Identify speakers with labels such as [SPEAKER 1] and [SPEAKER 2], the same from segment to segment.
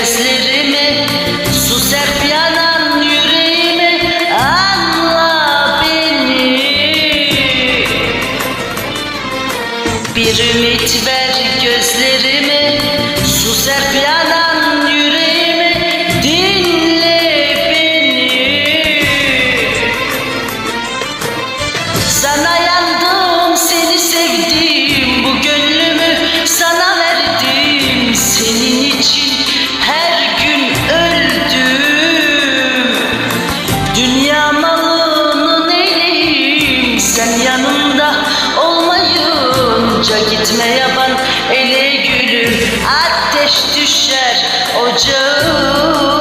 [SPEAKER 1] gözlerime, su serp yanan yüreğime, anla beni. Bir ümit ver gözlerime, su serp yanan yüreğime, dinle beni. Sana yandım, seni sevdim, bu gönlümü sana verdim. Senin için her gün öldüm. Dünya malını neyleyim, sen yanımda olmayınca. Gitme yaban ele gülüm, ateş düşer ocağıma.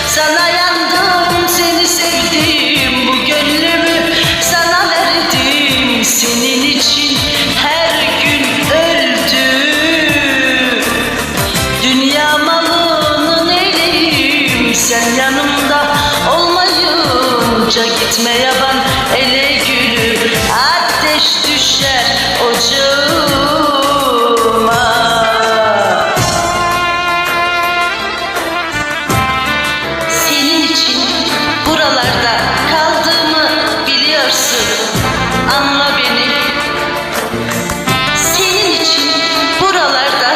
[SPEAKER 1] Sana yandım, seni sevdim, bu gönlümü sana verdim. Senin için her gün öldüm. Dünya malını neyleyim, sen yanımda olmayınca. Gitme yaban ele gülüm, ateş düşer ocağıma. Senin için buralarda kaldığımı biliyorsun, anla beni. Senin için buralarda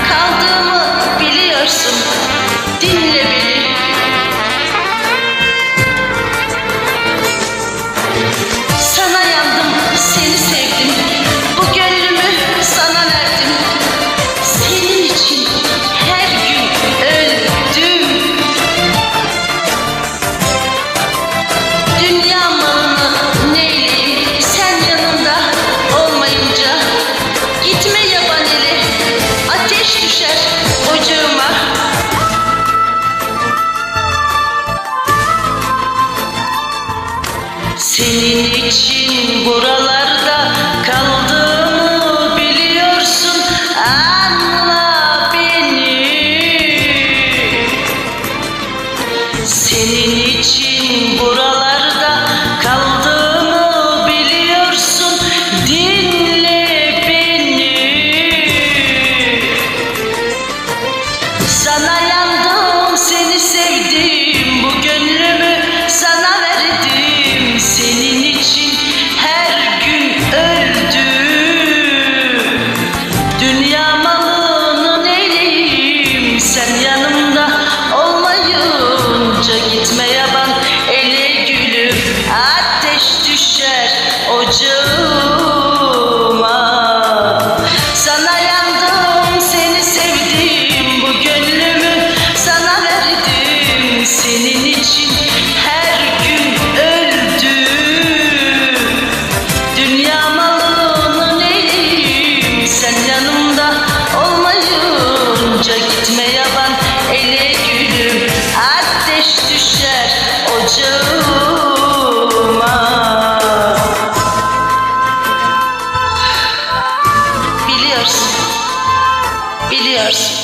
[SPEAKER 1] kaldığımı biliyorsun, dinle beni. Sana yandım, seni sevdim, bu gönlümü sana verdim. Senin için her gün öldüm. Dünya malını neyleyim, sen yanımda olmayınca. Gitme yaban ele, ateş düşer ocağıma. Senin için buralarda kaldığımı biliyorsun, anla beni. Senin için buralarda kaldığımı biliyorsun, dinle beni. Sana yandım, seni sevdim, bu gönlümü sana verdim. Senin için her gün öldüm. Dünya malını neyleyim, sen yanımda olmayınca. Gitme yaban ele gülüm, ateş düşer ocağıma. Sana yandım, seni sevdim, bu gönlümü sana verdim. Senin için her gün öldüm. Dünya malını neyleyim, sen yanımda olmayınca. Gitme yaban ele gülüm, ateş düşer ocağıma.